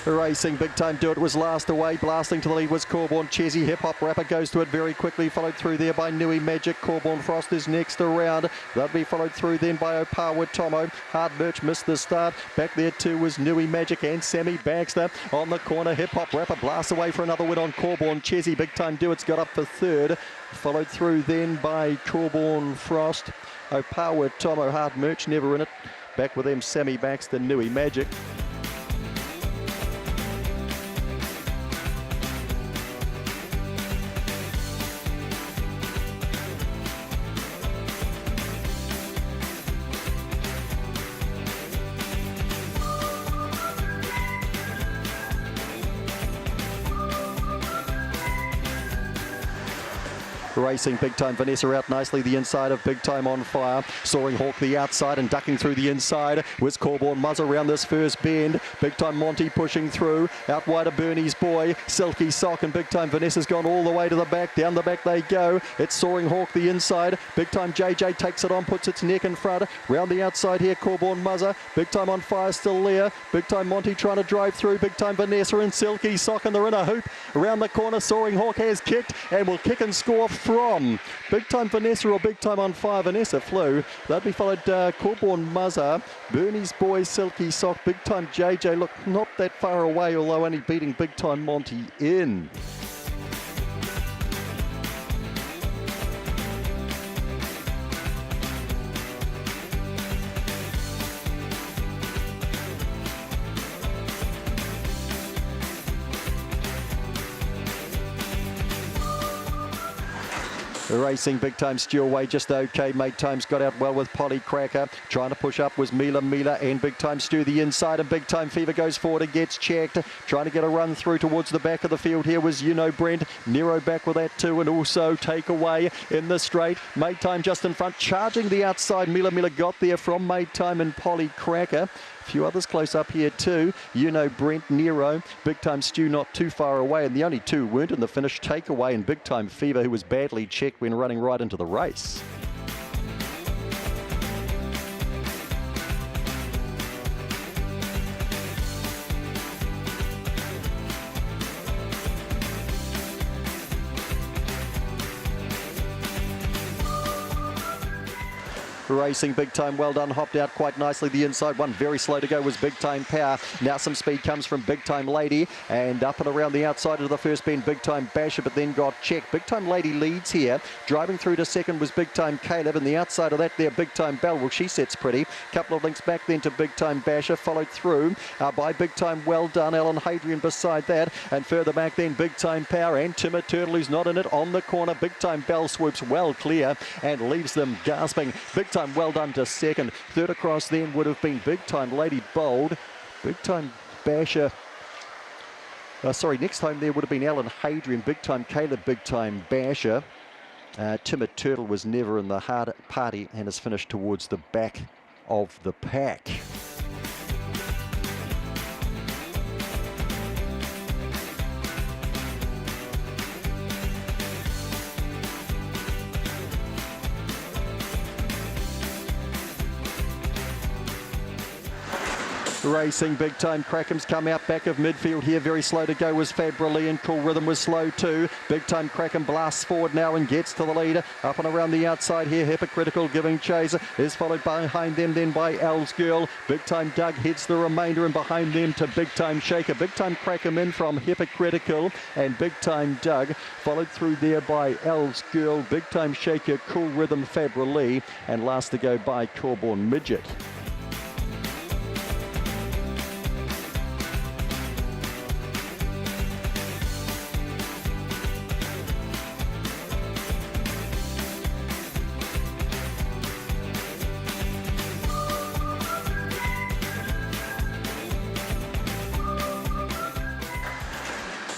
Racing Big Time Do It was last away. Blasting to the lead was Corborn Chezzy. Hip Hop Rapper goes to it very quickly, followed through there by Nui Magic. Corborn Frost is next around. That'll be followed through then by Opawa Tomo. Hard Merch missed the start. Back there too was Nui Magic and Sammy Baxter. On the corner, Hip Hop Rapper blasts away for another win on Corborn Chezzy. Big Time Do It's got up for third. Followed through then by Corborn Frost. Opawa Tomo, Hard Merch never in it. Back with them, Sammy Baxter, Nui Magic. Racing Big Time Vanessa out nicely, the inside of Big Time on fire. Soaring Hawk the outside and ducking through the inside was Corborn Muzz around this first bend. Big Time Monty pushing through. Out wide of Bernie's Boy. Silky Sock and Big Time Vanessa's gone all the way to the back. Down the back they go. It's Soaring Hawk the inside. Big Time JJ takes it on, puts its neck in front. Round the outside here, Corborn Muzzer. Big Time on fire still there. Big Time Monty trying to drive through. Big Time Vanessa and Silky Sock and they're in a hoop. Around the corner, Soaring Hawk has kicked and will kick and score from Big Time Vanessa or Big Time on fire. Vanessa flew. They'll be followed Corborn Muzzer, Bernie's Boy, Silky Sock, Big Time JJ. Look, not that far away, although only beating Big Time Monty in. Racing Big Time Stew away just okay. Mate Times got out well with Polly Cracker. Trying to push up was Mila and Big Time Stew the inside, and Big Time Fever goes forward and gets checked. Trying to get a run through towards the back of the field here was Brent. Nero back with that too, and also Takeaway in the straight. Mate Time just in front, charging the outside. Mila got there from Mate Time and Polly Cracker. A few others close up here too. Brent, Nero, Big Time Stew not too far away, and the only two weren't in the finish. Takeaway and Big Time Fever, who was badly checked when running right into the race. Racing Big Time, well done, hopped out quite nicely the inside one. Very slow to go was Big Time Power. Now some speed comes from Big Time Lady, and up and around the outside of the first bend, Big Time Basher, but then got checked. Big Time Lady leads here. Driving through to second was Big Time Caleb, and the outside of that there, Big Time Bell. Well, she sets pretty. Couple of links back then to Big Time Basher, followed through by Big Time Well Done, Alan Hadrian beside that, and further back then Big Time Power and Timid Turtle, who's not in it, on the corner. Big Time Bell swoops well clear and leaves them gasping. Big Time Well Done to second. Third across then would have been Big Time Lady Bold. Big Time Basher. Next time there would have been Alan Hadrian. Big Time Caleb, Big Time Basher. Timid Turtle was never in the hard party and has finished towards the back of the pack. Racing Big Time Crackham's come out back of midfield here. Very slow to go was Fabrily, and Cool Rhythm was slow too. Big Time Crackham blasts forward now and gets to the lead. Up and around the outside here, Hypocritical giving chase. Is followed behind them then by El's Girl. Big Time Doug heads the remainder, and behind them to Big Time Shaker. Big Time Crackham in from Hypocritical and Big Time Doug. Followed through there by El's Girl, Big Time Shaker, Cool Rhythm, Fabrily, and last to go by Corborn Midget.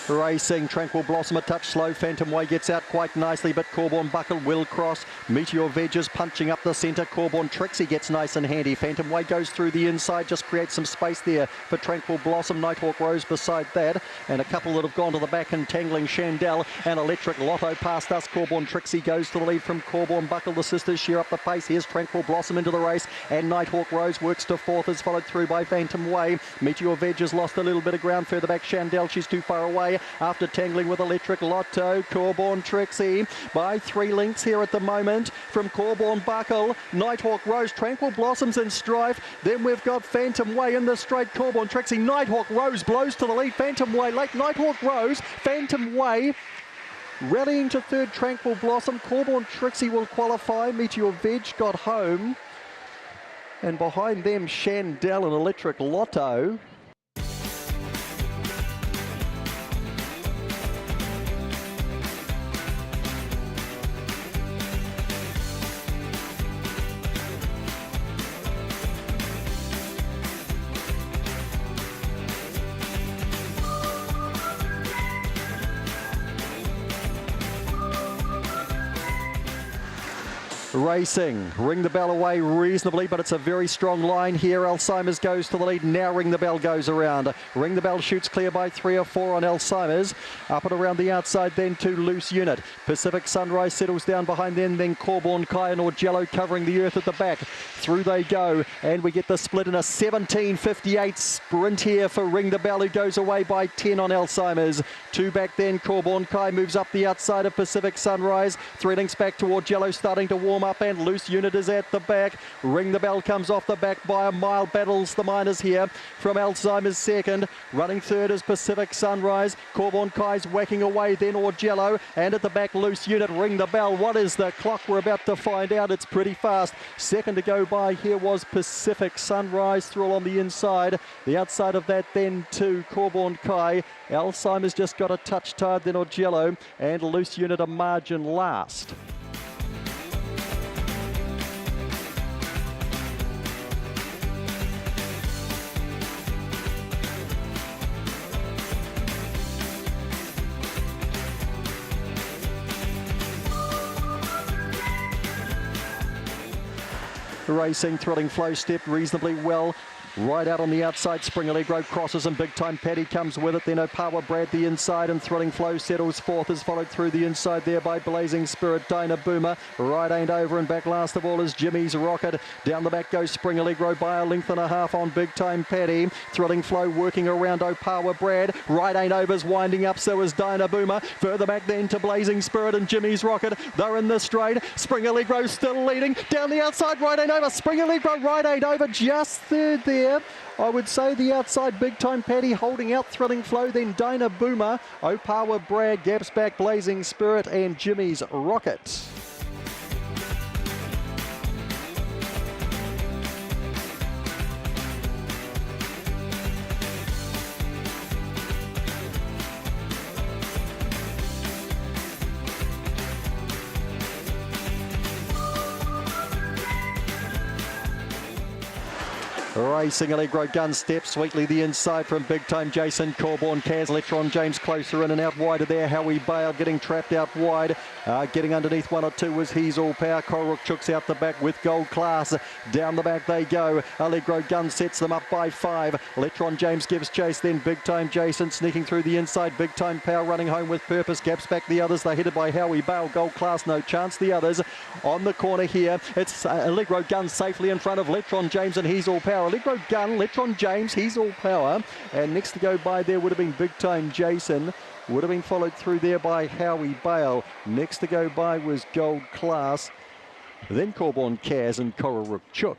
Racing, Tranquil Blossom a touch slow. Phantom Way gets out quite nicely, but Corborn Buckle will cross. Meteor Veges punching up the centre. Corborn Trixie gets nice and handy. Phantom Way goes through the inside, just creates some space there for Tranquil Blossom. Nighthawk Rose beside that, and a couple that have gone to the back, entangling Chandelle and Electric Lotto past us. Corborn Trixie goes to the lead from Corborn Buckle. The sisters share up the pace. Here's Tranquil Blossom into the race, and Nighthawk Rose works to fourth, is followed through by Phantom Way. Meteor Veges lost a little bit of ground further back. Chandelle, she's too far away after tangling with Electric Lotto. Corborn Trixie by 3 lengths here at the moment from Corborn Buckle. Nighthawk Rose, Tranquil Blossoms in strife. Then we've got Phantom Way in the straight. Corborn Trixie, Nighthawk Rose blows to the lead. Phantom Way late. Nighthawk Rose, Phantom Way rallying to third. Tranquil Blossom. Corborn Trixie will qualify. Meteor Veg got home, and behind them Chandelle and Electric Lotto. Racing, Ring the Bell away reasonably, but it's a very strong line here. Alzheimer's goes to the lead. Now Ring the Bell goes around. Ring the Bell shoots clear by 3 or 4 on Alzheimer's. Up and around the outside then to Loose Unit. Pacific Sunrise settles down behind them, then Corborn Kai and Orgello covering the earth at the back. Through they go, and we get the split in a 17:58 sprint here for Ring the Bell, who goes away by 10 on Alzheimer's. 2 back then, Corborn Kai moves up the outside of Pacific Sunrise. 3 links back to Orgello, starting to warm up, and Loose Unit is at the back. Ring the Bell comes off the back by a mile, battles the miners here from Alzheimer's second. Running third is Pacific Sunrise. Corborn Kai's whacking away, then Orgello, and at the back Loose Unit. Ring the Bell, what is the clock? We're about to find out. It's pretty fast. Second to go by here was Pacific Sunrise, through on the inside. The outside of that then to Corborn Kai. Alzheimer's just got a touch tired, then Orgello, and Loose Unit a margin last. Racing, Thrilling Flow stepped reasonably well. Right out on the outside, Spring Allegro crosses and Big Time Paddy comes with it. Then Opawa Brad the inside, and Thrilling Flow settles fourth, is followed through the inside there by Blazing Spirit, Dyna Boomer. Right ain't over, and back last of all is Jimmy's Rocket. Down the back goes Spring Allegro by a length and a half on Big Time Paddy. Thrilling Flow working around Opawa Brad. Right ain't over's winding up, so is Dyna Boomer. Further back then to Blazing Spirit and Jimmy's Rocket. They're in the straight. Spring Allegro still leading. Down the outside, right ain't over. Spring Allegro, right ain't over, just third there. I would say the outside, Big Time Paddy holding out Thrilling Flow, then Dyna Boomer, Opawa Brad, gaps back Blazing Spirit and Jimmy's Rocket. Racing, Allegro Gun steps sweetly the inside from Big Time Jason. Corborn Kaz, Letron James closer in and out wider there. Howie Bale getting trapped out wide. Getting underneath 1 or 2 was He's All Power. Koruk Chooks out the back with Gold Class. Down the back they go. Allegro Gun sets them up by 5. Letron James gives chase, then Big Time Jason sneaking through the inside. Big Time Power running home with purpose. Gaps back the others. They're headed by Howie Bale. Gold Class, no chance. The others on the corner here. It's Allegro Gun safely in front of Letron James and He's All Power. Allegro Gun, Letron James, He's All Power. And next to go by there would have been Big Time Jason. Would have been followed through there by Howie Bale. Next to go by was Gold Class. Then Corborn Kaz and Koruk Chook.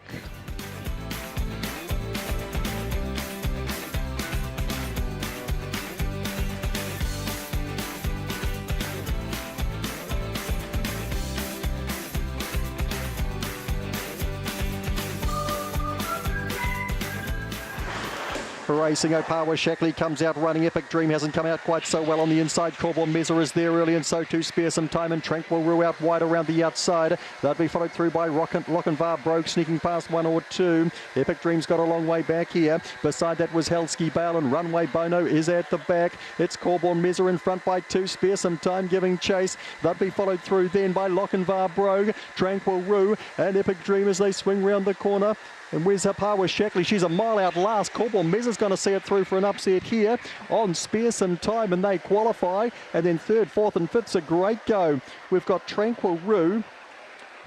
Racing Opawa Shackley comes out running. Epic Dream hasn't come out quite so well on the inside. Corborn Mezza is there early, and so too Spare Some Time, and Tranquil Rue out wide around the outside. They'll be followed through by Lochinvar Broke, sneaking past one or two. Epic Dream's got a long way back here. Beside that was Helsky Bale, and Runway Bono is at the back. It's Corborn Mezza in front by two. Spare Some Time giving chase. They'll be followed through then by Lochinvar Brogue, Tranquil Rue, and Epic Dream as they swing round the corner. And where's Opawa Shackley? She's a mile out last. Corborn Mezza's going to see it through for an upset here on Spare Some Time, and they qualify. And then third, fourth and fifth's a great go. We've got Tranquil Rue,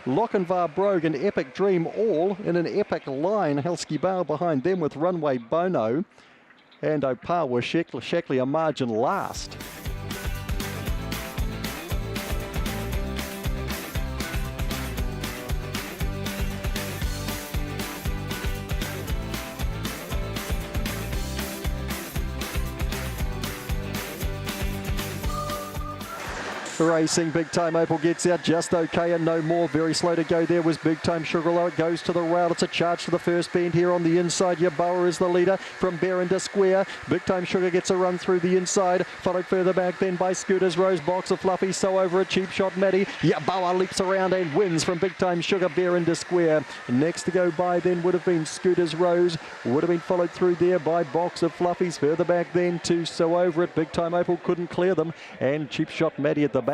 Lochinvar Brogue and Epic Dream all in an epic line. Helsky Bale behind them with Runway Bono, and Opawa Shackley a margin last. Racing Big Time Opal gets out just okay and no more. Very slow to go there was Big Time Sugarloaf. It goes to the rail. It's a charge to the first bend here on the inside. Yaboa is the leader from Berrinda Square. Big Time Sugar gets a run through the inside, followed further back then by Scooters Rose. Box of Fluffy, so over a cheap shot Maddie. Yaboa leaps around and wins from Big Time Sugar, Berrinda Square. Next to go by then would have been Scooters Rose, would have been followed through there by Box of Fluffies. Further back then to So Over It. Big Time Opal couldn't clear them, and cheap shot Maddie at the back.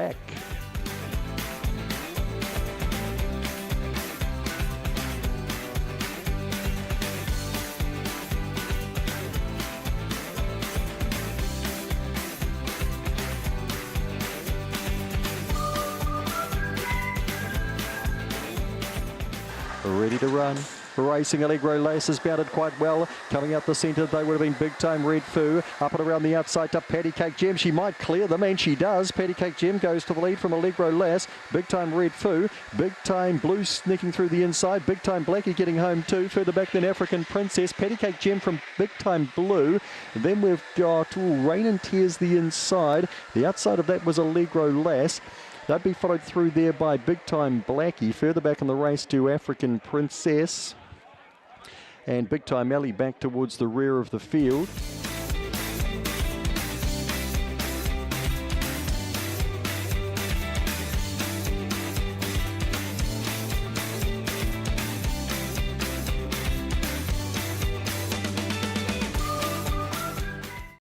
Ready to run. Racing Allegro Lace has bounded quite well. Coming out the centre, they would have been Big Time Red Foo. Up and around the outside to Patty Cake Gem. She might clear them, and she does. Patty Cake Gem goes to the lead from Allegro Lace. Big Time Red Foo. Big Time Blue sneaking through the inside. Big Time Blackie getting home too. Further back than African Princess. Patty Cake Gem from Big Time Blue. And then we've got Rain and Tears the inside. The outside of that was Allegro Lace. They'd be followed through there by Big Time Blackie. Further back in the race to African Princess. And Big Time Ellie back towards the rear of the field.